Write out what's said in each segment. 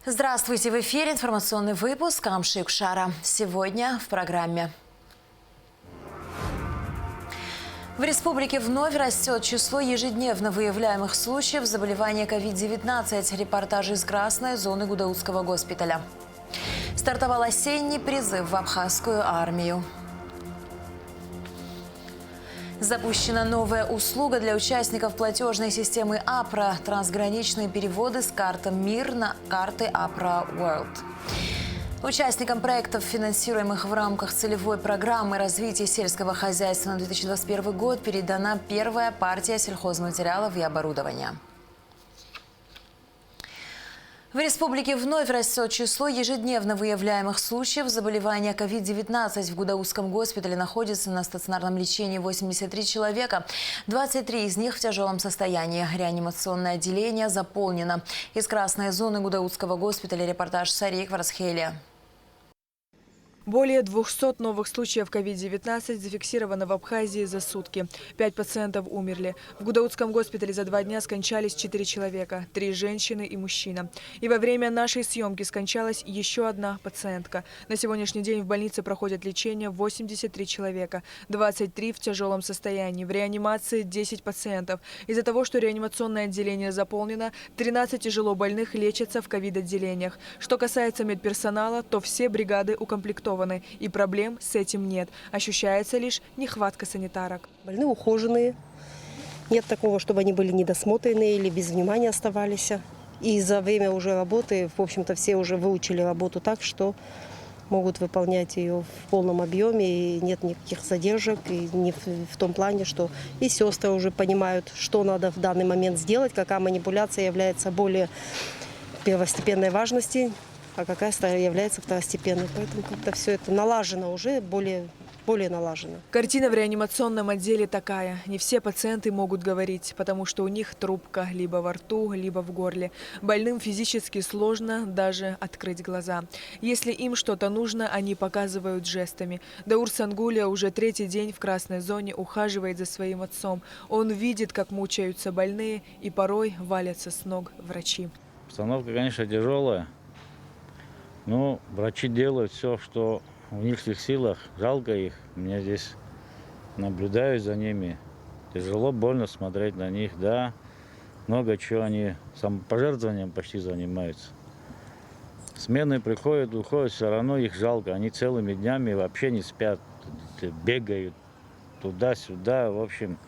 Здравствуйте! В эфире информационный выпуск Амшик Шара. Сегодня в программе. В республике вновь растет число ежедневно выявляемых случаев заболевания COVID-19. Репортажи из красной зоны Гудаутского госпиталя. Стартовал осенний призыв в абхазскую армию. Запущена новая услуга для участников платежной системы АПРА – трансграничные переводы с карты МИР на карты АПРА World. Участникам проектов, финансируемых в рамках целевой программы развития сельского хозяйства на 2021 год, передана первая партия сельхозматериалов и оборудования. В республике вновь растет число ежедневно выявляемых случаев заболевания COVID-19. В Гудаутском госпитале находится на стационарном лечении 83 человека. 23 из них в тяжелом состоянии. Реанимационное отделение заполнено. Из красной зоны Гудаутского госпиталя репортаж Сарии Кварцхелия. Более 200 новых случаев COVID-19 зафиксировано в Абхазии за сутки. 5 пациентов умерли. В Гудаутском госпитале за 2 дня скончались 4 человека, 3 женщины и мужчина. И во время нашей съемки скончалась еще одна пациентка. На сегодняшний день в больнице проходят лечение 83 человека, 23 в тяжелом состоянии. В реанимации 10 пациентов. Из-за того, что реанимационное отделение заполнено, 13 тяжело больных лечатся в ковид-отделениях. Что касается медперсонала, то все бригады укомплектованы. И проблем с этим нет. Ощущается лишь нехватка санитарок. Больные ухоженные. Нет такого, чтобы они были недосмотренные или без внимания оставались. И за время уже работы, в общем-то, все уже выучили работу так, что могут выполнять ее в полном объеме. И нет никаких задержек. И не в том плане, что и сестры уже понимают, что надо в данный момент сделать, какая манипуляция является более первостепенной важности, а какая является второстепенной. Поэтому как-то все это налажено уже, более налажено. Картина в реанимационном отделе такая. Не все пациенты могут говорить, потому что у них трубка либо во рту, либо в горле. Больным физически сложно даже открыть глаза. Если им что-то нужно, они показывают жестами. Даур Сангуля уже 3-й день в красной зоне ухаживает за своим отцом. Он видит, как мучаются больные, и порой валятся с ног врачи. Обстановка, конечно, тяжелая. Но врачи делают все, что в их силах. Жалко их. Меня здесь наблюдаю за ними. Тяжело, больно смотреть на них. Да, много чего они самопожертвованием почти занимаются. Смены приходят, уходят, все равно их жалко. Они целыми днями вообще не спят, бегают туда-сюда. В общем,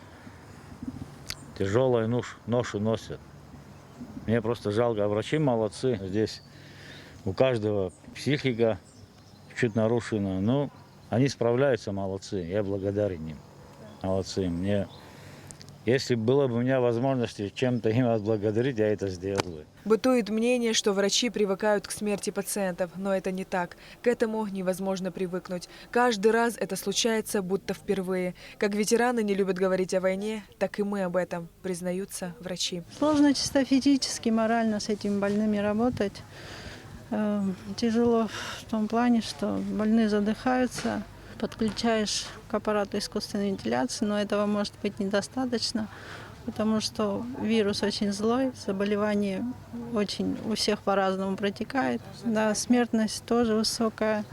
тяжелую ношу носят. Мне просто жалко. А врачи молодцы. Здесь у каждого психика чуть нарушена. Но они справляются, молодцы. Я благодарен им. Молодцы. Если было бы у меня возможность чем-то им отблагодарить, я это сделал бы. Бытует мнение, что врачи привыкают к смерти пациентов, но это не так. К этому невозможно привыкнуть. Каждый раз это случается будто впервые. Как ветераны не любят говорить о войне, так и мы об этом, признаются врачи. Сложно чисто физически, морально с этими больными работать. Тяжело в том плане, что больные задыхаются, подключаешь к аппарату искусственной вентиляции, но этого может быть недостаточно, потому что вирус очень злой, заболевание очень у всех по-разному протекает. Да, смертность тоже высокая,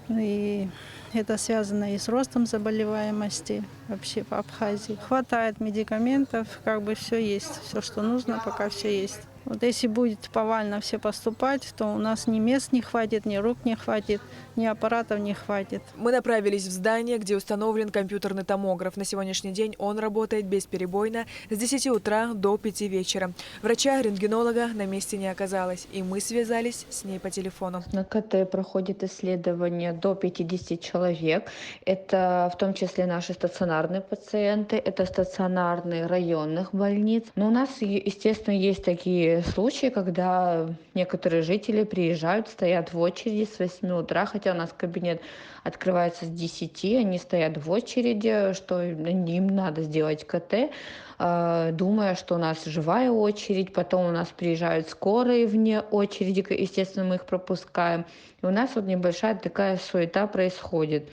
и это связано и с ростом заболеваемости вообще по Абхазии. Хватает медикаментов, как бы все есть, все, что нужно, пока все есть. Вот если будет повально все поступать, то у нас ни мест не хватит, ни рук не хватит, ни аппаратов не хватит. Мы направились в здание, где установлен компьютерный томограф. На сегодняшний день он работает бесперебойно с 10 утра до 5 вечера. Врача-рентгенолога на месте не оказалось, и мы связались с ней по телефону. На КТ проходит исследование до 50 человек. Это в том числе наши стационарные пациенты, это стационарные районных больниц. Но у нас, естественно, есть такие случаи, когда некоторые жители приезжают, стоят в очереди с 8 утра, хотя у нас кабинет открывается с 10, они стоят в очереди, что им надо сделать КТ, думая, что у нас живая очередь, потом у нас приезжают скорые вне очереди, естественно, мы их пропускаем. И у нас вот небольшая такая суета происходит.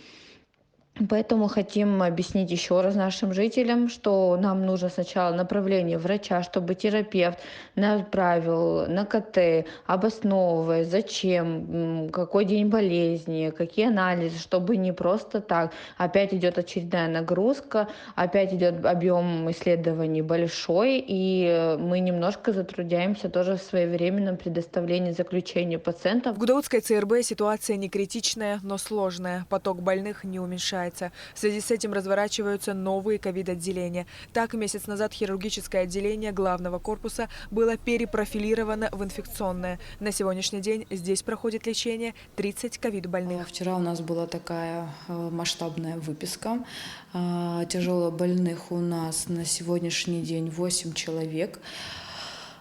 Поэтому хотим объяснить еще раз нашим жителям, что нам нужно сначала направление врача, чтобы терапевт направил на КТ, обосновывая, зачем, какой день болезни, какие анализы, чтобы не просто так. Опять идет очередная нагрузка, опять идет объем исследований большой, и мы немножко затрудняемся тоже в своевременном предоставлении заключения пациентов. В Гудаутской ЦРБ ситуация не критичная, но сложная. Поток больных не уменьшается. В связи с этим разворачиваются новые ковид-отделения. Так, месяц назад хирургическое отделение главного корпуса было перепрофилировано в инфекционное. На сегодняшний день здесь проходит лечение 30 ковид-больных. Вчера у нас была такая масштабная выписка. Тяжелобольных у нас на сегодняшний день 8 человек.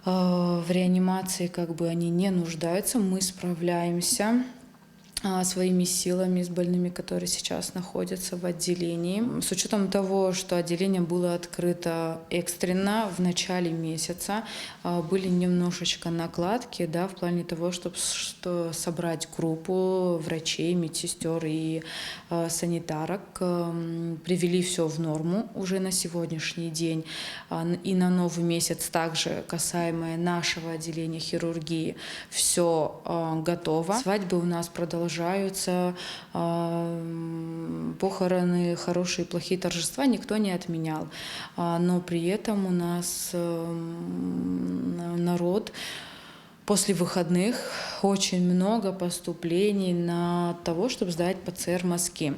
В реанимации как бы они не нуждаются, мы справляемся своими силами с больными, которые сейчас находятся в отделении. С учетом того, что отделение было открыто экстренно в начале месяца, были немножечко накладки, да, в плане того, чтобы собрать группу врачей, медсестер и санитарок. Привели все в норму уже на сегодняшний день. И на новый месяц также касаемое нашего отделения хирургии все готово. Свадьбы у нас продолжаются, похороны, хорошие и плохие торжества никто не отменял. Но при этом у нас народ после выходных очень много поступлений на того, чтобы сдать ПЦР-мазки.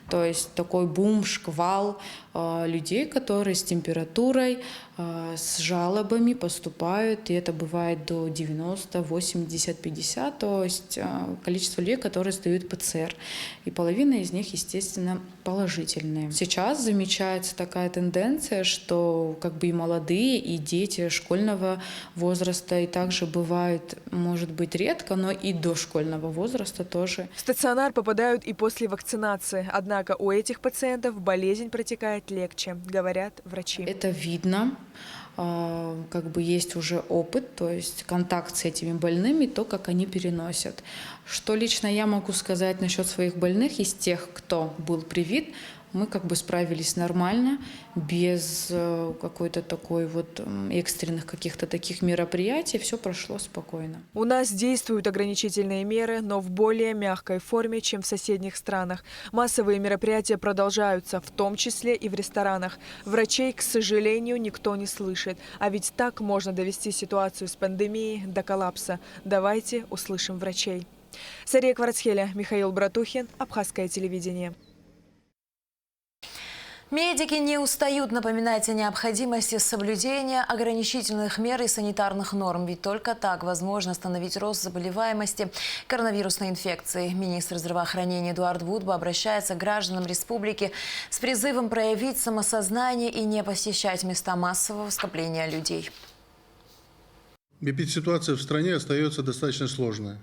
То есть такой бум, шквал людей, которые с температурой, с жалобами поступают, и это бывает до 90, 80, 50, то есть количество людей, которые сдают ПЦР. И половина из них, естественно, положительные. Сейчас замечается такая тенденция, что как бы и молодые, и дети школьного возраста, и также бывает, может быть, редко, но и дошкольного возраста тоже. В стационар попадают и после вакцинации. Однако у этих пациентов болезнь протекает легче, говорят врачи. Это видно. Как бы есть уже опыт, то есть контакт с этими больными, то, как они переносят. Что лично я могу сказать насчет своих больных из тех, кто был привит, мы как бы справились нормально, без какой-то такой вот экстренных каких-то таких мероприятий, все прошло спокойно. У нас действуют ограничительные меры, но в более мягкой форме, чем в соседних странах. Массовые мероприятия продолжаются, в том числе и в ресторанах. Врачей, к сожалению, никто не слышит. А ведь так можно довести ситуацию с пандемией до коллапса. Давайте услышим врачей. Сария Кварцхеля, Михаил Братухин, Абхазское телевидение. Медики не устают напоминать о необходимости соблюдения ограничительных мер и санитарных норм. Ведь только так возможно остановить рост заболеваемости коронавирусной инфекцией. Министр здравоохранения Эдуард Будба обращается к гражданам республики с призывом проявить самосознание и не посещать места массового скопления людей. Эпидситуация в стране остается достаточно сложной.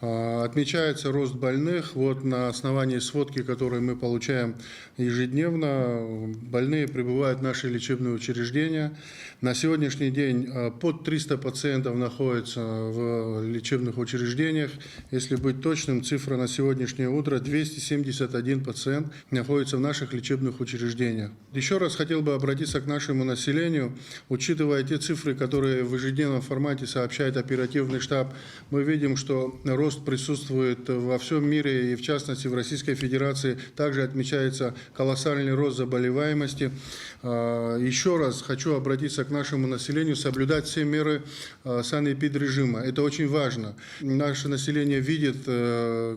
Отмечается рост больных. Вот на основании сводки, которую мы получаем ежедневно, больные прибывают в наши лечебные учреждения. На сегодняшний день под 300 пациентов находятся в лечебных учреждениях. Если быть точным, цифра на сегодняшнее утро 271 пациент находится в наших лечебных учреждениях. Еще раз хотел бы обратиться к нашему населению. Учитывая те цифры, которые в ежедневном формате сообщает оперативный штаб, мы видим, что рост присутствует во всем мире, и в частности в Российской Федерации также отмечается колоссальный рост заболеваемости. Еще раз хочу обратиться к нашему населению, соблюдать все меры санэпидрежима. Это очень важно. Наше население видит,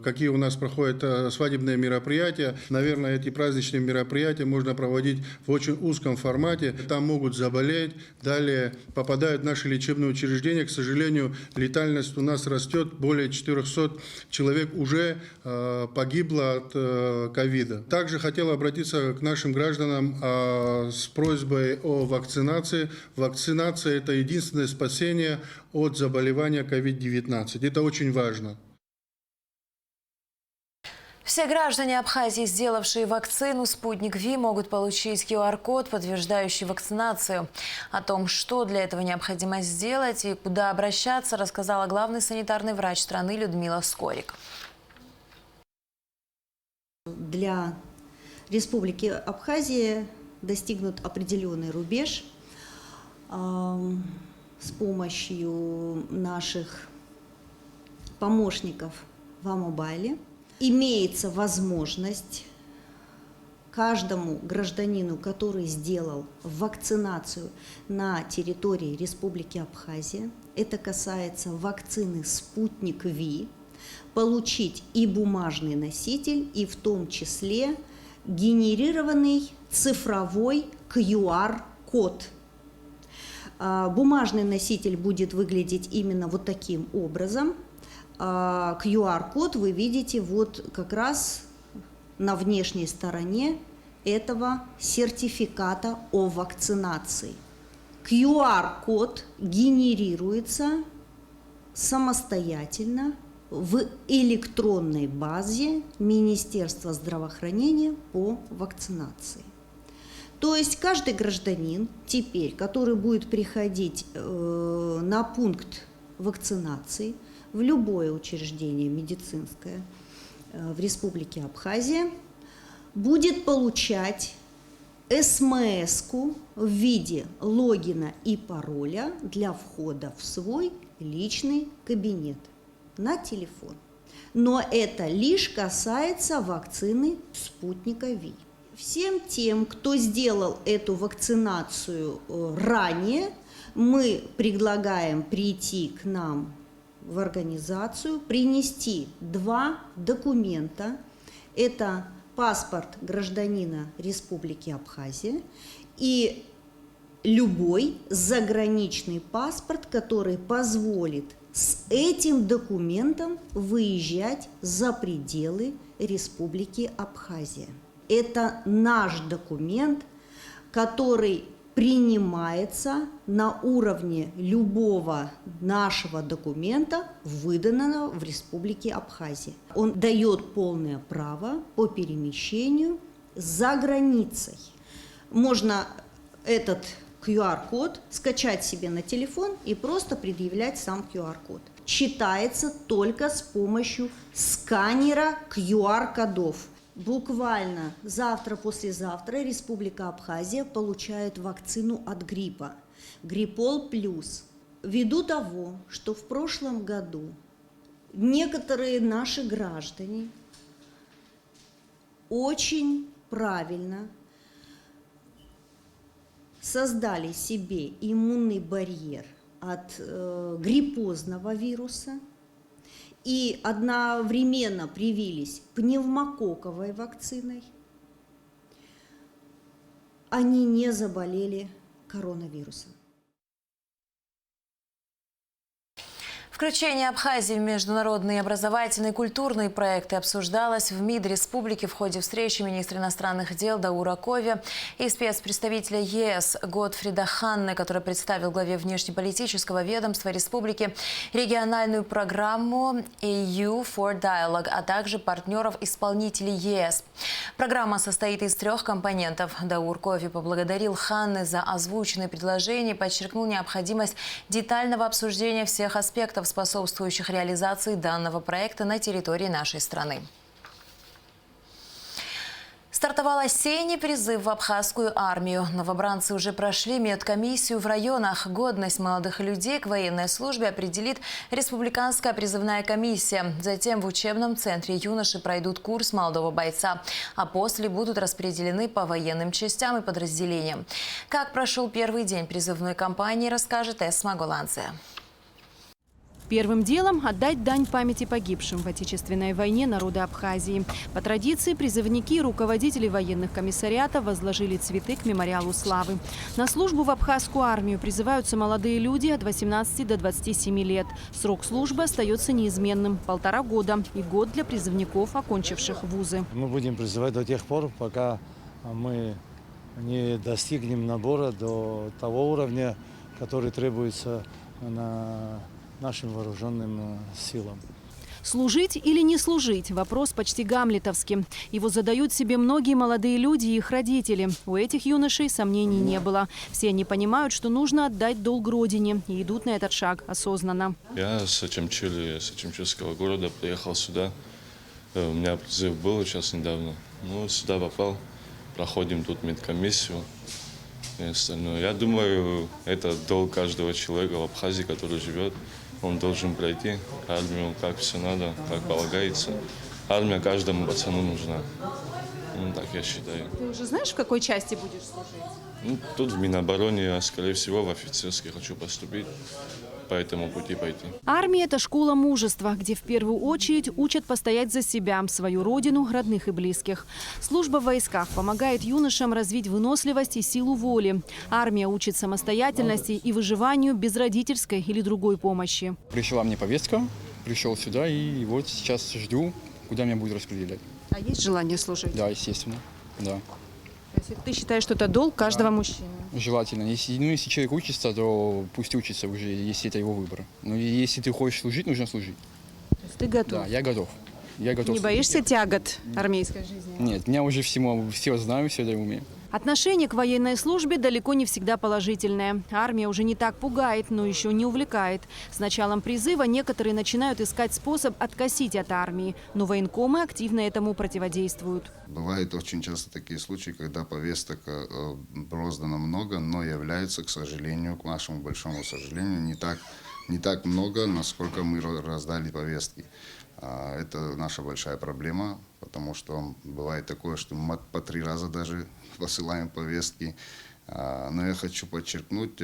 какие у нас проходят свадебные мероприятия. Наверное, эти праздничные мероприятия можно проводить в очень узком формате. Там могут заболеть, далее попадают в наши лечебные учреждения. К сожалению, летальность у нас растет, более 400 человек уже погибло от ковида. Также хотел обратиться к нашим гражданам с просьбой о вакцинации. Вакцинация – это единственное спасение от заболевания COVID-19. Это очень важно. Все граждане Абхазии, сделавшие вакцину «Спутник Ви», могут получить QR-код, подтверждающий вакцинацию. О том, что для этого необходимо сделать и куда обращаться, рассказала главный санитарный врач страны Людмила Скорик. Для Республики Абхазия достигнут определенный рубеж с помощью наших помощников в Амобайле. Имеется возможность каждому гражданину, который сделал вакцинацию на территории Республики Абхазия, это касается вакцины «Спутник Ви», получить и бумажный носитель, и в том числе генерированный цифровой QR-код. Бумажный носитель будет выглядеть именно вот таким образом. QR-код вы видите вот как раз на внешней стороне этого сертификата о вакцинации. QR-код генерируется самостоятельно в электронной базе Министерства здравоохранения по вакцинации. То есть каждый гражданин теперь, который будет приходить на пункт вакцинации в любое учреждение медицинское в Республике Абхазия, будет получать СМС-ку в виде логина и пароля для входа в свой личный кабинет на телефон. Но это лишь касается вакцины «Спутника Ви». Всем тем, кто сделал эту вакцинацию ранее, мы предлагаем прийти к нам в организацию, принести 2 документа. Это паспорт гражданина Республики Абхазия и любой заграничный паспорт, который позволит с этим документом выезжать за пределы Республики Абхазия. Это наш документ, который принимается на уровне любого нашего документа, выданного в Республике Абхазия. Он дает полное право по перемещению за границей. Можно этот QR-код скачать себе на телефон и просто предъявлять сам QR-код. Считается только с помощью сканера QR-кодов. Буквально завтра-послезавтра Республика Абхазия получает вакцину от гриппа Гриппол Плюс. Ввиду того, что в прошлом году некоторые наши граждане очень правильно создали себе иммунный барьер от гриппозного вируса и одновременно привились пневмококковой вакциной, они не заболели коронавирусом. Включение Абхазии в международные образовательные и культурные проекты обсуждалось в МИД республики в ходе встречи министра иностранных дел Даура Кови и спецпредставителя ЕС Готфрида Ханне, который представил главе внешнеполитического ведомства республики региональную программу EU for Dialogue, а также партнеров-исполнителей ЕС. Программа состоит из 3 компонентов. Даур Кови поблагодарил Ханне за озвученные предложения и подчеркнул необходимость детального обсуждения всех аспектов, способствующих реализации данного проекта на территории нашей страны. Стартовал осенний призыв в абхазскую армию. Новобранцы уже прошли медкомиссию в районах. Годность молодых людей к военной службе определит Республиканская призывная комиссия. Затем в учебном центре юноши пройдут курс молодого бойца, а после будут распределены по военным частям и подразделениям. Как прошел первый день призывной кампании, расскажет Эсма Голанце. Первым делом отдать дань памяти погибшим в Отечественной войне народа Абхазии. По традиции призывники и руководители военных комиссариатов возложили цветы к мемориалу славы. На службу в абхазскую армию призываются молодые люди от 18 до 27 лет. Срок службы остается неизменным – 1,5 года и год для призывников, окончивших вузы. Мы будем призывать до тех пор, пока мы не достигнем набора до того уровня, который требуется на нашим вооруженным силам. Служить или не служить – вопрос почти гамлетовский. Его задают себе многие молодые люди и их родители. У этих юношей сомнений не было. Все они понимают, что нужно отдать долг родине, и идут на этот шаг осознанно. Я с Очамчурского города приехал сюда. У меня призыв был сейчас недавно. Сюда попал. проходим тут медкомиссию и остальное. Я думаю, это долг каждого человека в Абхазии, который живет. Он должен пройти армию, как все надо, как полагается. Армия каждому пацану нужна. Ну, так я считаю. Ты уже знаешь, в какой части будешь служить? Ну, тут в Минобороне, а скорее всего в офицерский хочу поступить, по этому пути пойти. Армия – это школа мужества, где в первую очередь учат постоять за себя, свою родину, родных и близких. Служба в войсках помогает юношам развить выносливость и силу воли. Армия учит самостоятельности и выживанию без родительской или другой помощи. Пришла мне повестка, пришел сюда и вот сейчас жду, куда меня будут распределять. А есть желание служить? Да, естественно, да. То есть ты считаешь, что это долг каждого мужчины? Желательно. Если человек учится, то пусть учится уже, если это его выбор. Но если ты хочешь служить, нужно служить. То есть ты готов? Да, я готов. Я готов. Не боишься тягот армейской жизни? Нет, меня уже все знаю, все это умею. Отношение к военной службе далеко не всегда положительное. Армия уже не так пугает, но еще не увлекает. С началом призыва некоторые начинают искать способ откосить от армии, но военкомы активно этому противодействуют. Бывают очень часто такие случаи, когда повесток роздано много, но является, к сожалению, к нашему большому сожалению, не так много, насколько мы раздали повестки. Это наша большая проблема, потому что бывает такое, что мы по 3 раза даже посылаем повестки. Но я хочу подчеркнуть,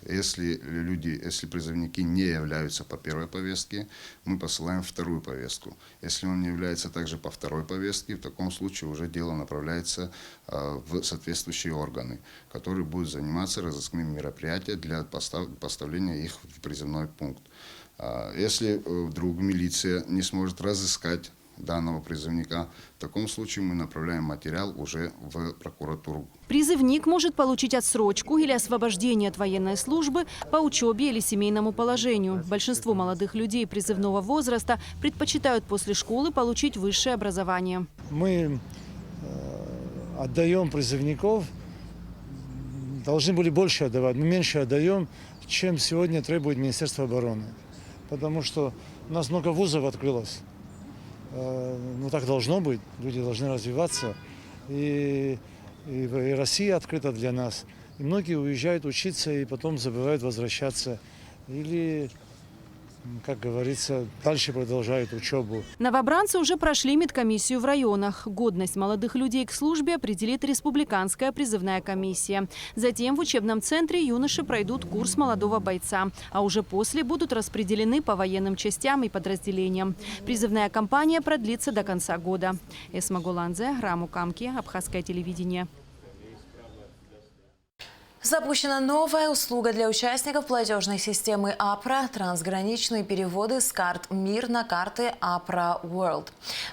если призывники не являются по первой повестке, мы посылаем вторую повестку. Если он не является также по второй повестке, в таком случае уже дело направляется в соответствующие органы, которые будут заниматься разыскными мероприятиями для поставления их в призывной пункт. Если вдруг милиция не сможет разыскать данного призывника, в таком случае мы направляем материал уже в прокуратуру. Призывник может получить отсрочку или освобождение от военной службы по учебе или семейному положению. Большинство молодых людей призывного возраста предпочитают после школы получить высшее образование. Мы отдаем призывников, должны были больше отдавать, но меньше отдаем, чем сегодня требует Министерство обороны. Потому что у нас много вузов открылось. Ну так должно быть, люди должны развиваться. И Россия открыта для нас. И многие уезжают учиться и потом забывают возвращаться. Или, как говорится, дальше продолжают учебу. Новобранцы уже прошли медкомиссию в районах. Годность молодых людей к службе определит республиканская призывная комиссия. Затем в учебном центре юноши пройдут курс молодого бойца. А уже после будут распределены по военным частям и подразделениям. Призывная кампания продлится до конца года. Эсма Гуланзе, Граму Камки, Абхазское телевидение. Запущена новая услуга для участников платежной системы АПРА – трансграничные переводы с карт МИР на карты АПРА World.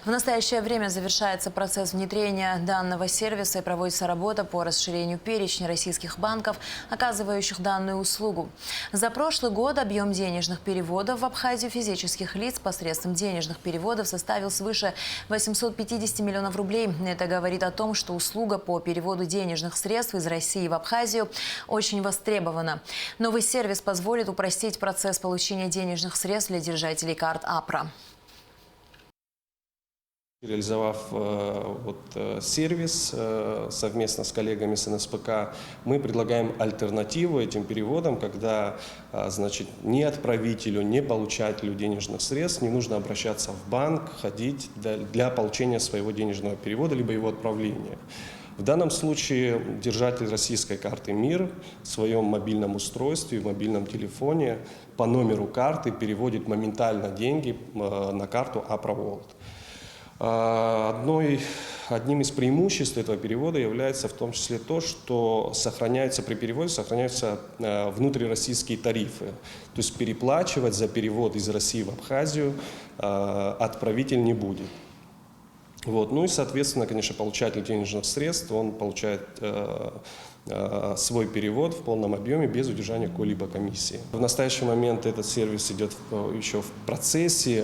В настоящее время завершается процесс внедрения данного сервиса и проводится работа по расширению перечня российских банков, оказывающих данную услугу. За прошлый год объем денежных переводов в Абхазию физических лиц посредством денежных переводов составил свыше 850 миллионов рублей. Это говорит о том, что услуга по переводу денежных средств из России в Абхазию очень востребована. Новый сервис позволит упростить процесс получения денежных средств для держателей карт АПРА. Реализовав сервис совместно с коллегами с НСПК, мы предлагаем альтернативу этим переводам, когда ни отправителю, ни получателю денежных средств не нужно обращаться в банк, ходить для получения своего денежного перевода либо его отправления. В данном случае держатель российской карты МИР в своем мобильном устройстве, в мобильном телефоне по номеру карты переводит моментально деньги на карту АПРА World. Одним из преимуществ этого перевода является в том числе то, что при переводе сохраняются внутрироссийские тарифы. То есть переплачивать за перевод из России в Абхазию отправитель не будет. Ну и, соответственно, конечно, получатель денежных средств, он получает свой перевод в полном объеме без удержания какой-либо комиссии. В настоящий момент этот сервис идет еще в процессе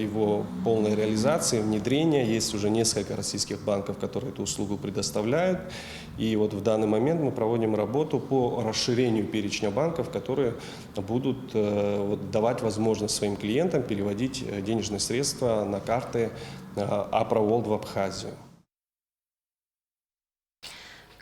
его полной реализации, внедрения. Есть уже несколько российских банков, которые эту услугу предоставляют. И вот в данный момент мы проводим работу по расширению перечня банков, которые будут давать возможность своим клиентам переводить денежные средства на карты АПРА World в Абхазию.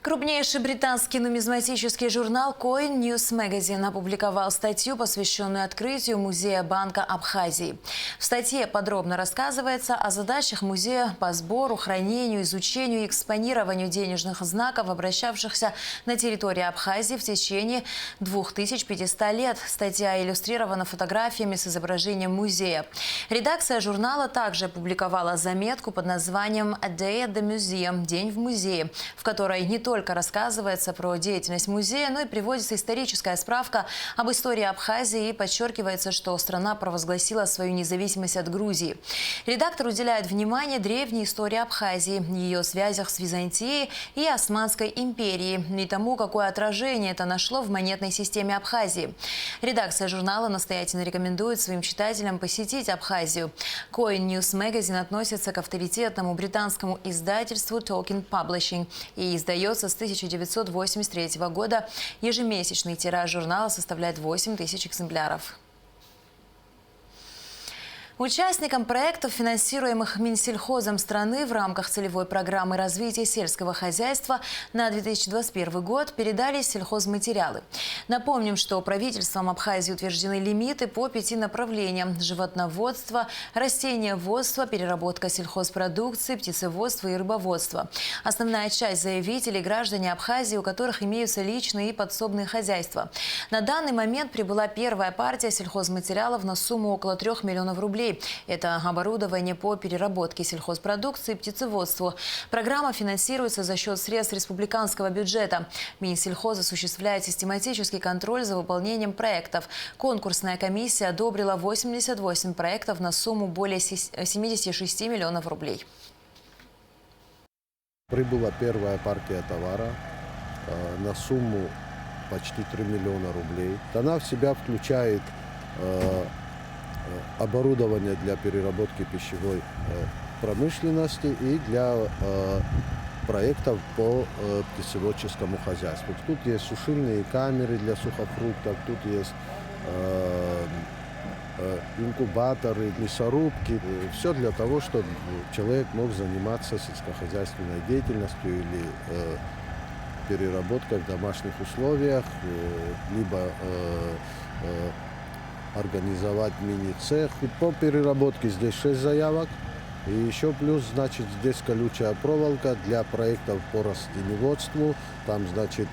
Крупнейший британский нумизматический журнал Coin News Magazine опубликовал статью, посвященную открытию музея Банка Абхазии. В статье подробно рассказывается о задачах музея по сбору, хранению, изучению и экспонированию денежных знаков, обращавшихся на территории Абхазии в течение 2500 лет. Статья иллюстрирована фотографиями с изображением музея. Редакция журнала также опубликовала заметку под названием «A Day at the Museum» – «День в музее», в которой не только рассказывается про деятельность музея, но и приводится историческая справка об истории Абхазии и подчеркивается, что страна провозгласила свою независимость от Грузии. Редактор уделяет внимание древней истории Абхазии, ее связях с Византией и Османской империей и тому, какое отражение это нашло в монетной системе Абхазии. Редакция журнала настоятельно рекомендует своим читателям посетить Абхазию. Coin News Magazine относится к авторитетному британскому издательству Talking Publishing и издается с 1983 года. Ежемесячный тираж журнала составляет 8000 экземпляров. Участникам проектов, финансируемых Минсельхозом страны в рамках целевой программы развития сельского хозяйства на 2021 год, передались сельхозматериалы. Напомним, что правительством Абхазии утверждены лимиты по 5 направлениям – животноводство, растениеводство, переработка сельхозпродукции, птицеводство и рыбоводство. Основная часть заявителей – граждане Абхазии, у которых имеются личные и подсобные хозяйства. На данный момент прибыла первая партия сельхозматериалов на сумму около 3 миллионов рублей. Это оборудование по переработке сельхозпродукции и птицеводству. Программа финансируется за счет средств республиканского бюджета. Минсельхоз осуществляет систематический контроль за выполнением проектов. Конкурсная комиссия одобрила 88 проектов на сумму более 76 миллионов рублей. Прибыла первая партия товара на сумму почти 3 миллиона рублей. Она в себя включает оборудование для переработки пищевой промышленности и для проектов по птицеводческому хозяйству. Тут есть сушильные камеры для сухофруктов, тут есть инкубаторы, мясорубки. Все для того, чтобы человек мог заниматься сельскохозяйственной деятельностью или переработкой в домашних условиях, либо организовать мини-цех. По переработке здесь 6 заявок. И еще плюс, значит, здесь колючая проволока для проектов по растениеводству. Там, значит,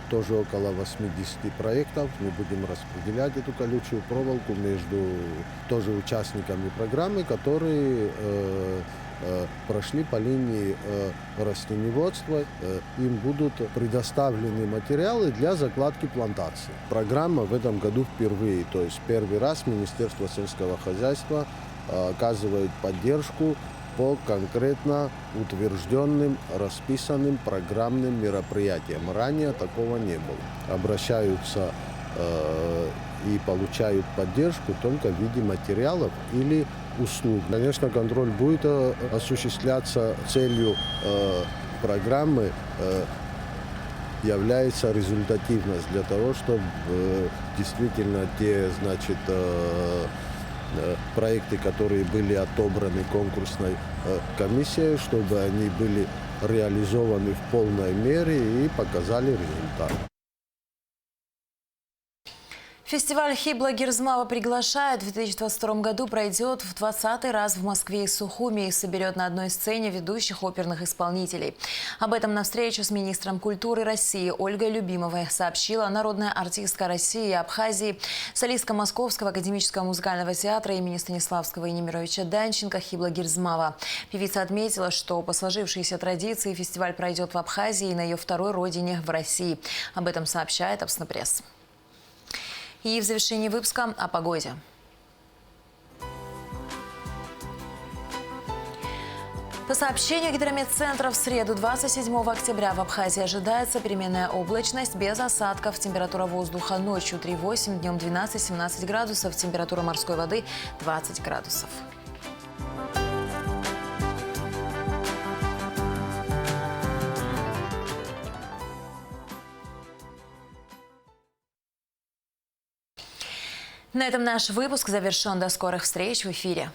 тоже около 80 проектов. Мы будем распределять эту колючую проволоку между тоже участниками программы, которые прошли по линии растениеводства. Им будут предоставлены материалы для закладки плантаций. Программа в этом году впервые, то есть первый раз Министерство сельского хозяйства оказывает поддержку по конкретно утвержденным, расписанным программным мероприятиям. Ранее такого не было. Обращаются и получают поддержку только в виде материалов или услуг. Конечно, контроль будет осуществляться. Целью программы является результативность для того, чтобы действительно те, значит, проекты, которые были отобраны конкурсной комиссией, чтобы они были реализованы в полной мере и показали результат. Фестиваль Хибла Гирзмава приглашает. В 2022 году пройдет в 20-й раз в Москве и Сухуми и соберет на одной сцене ведущих оперных исполнителей. Об этом на встречу с министром культуры России Ольгой Любимовой сообщила народная артистка России и Абхазии, солистка Московского академического музыкального театра имени Станиславского и Немировича Данченко Хибла Гирзмава. Певица отметила, что по сложившейся традиции фестиваль пройдет в Абхазии и на ее второй родине в России. Об этом сообщает Абснопресс. И в завершении выпуска о погоде. По сообщению Гидрометцентра, в среду 27 октября в Абхазии ожидается переменная облачность без осадков. Температура воздуха ночью 3,8, днем 12-17 градусов, температура морской воды 20 градусов. На этом наш выпуск завершен. До скорых встреч в эфире.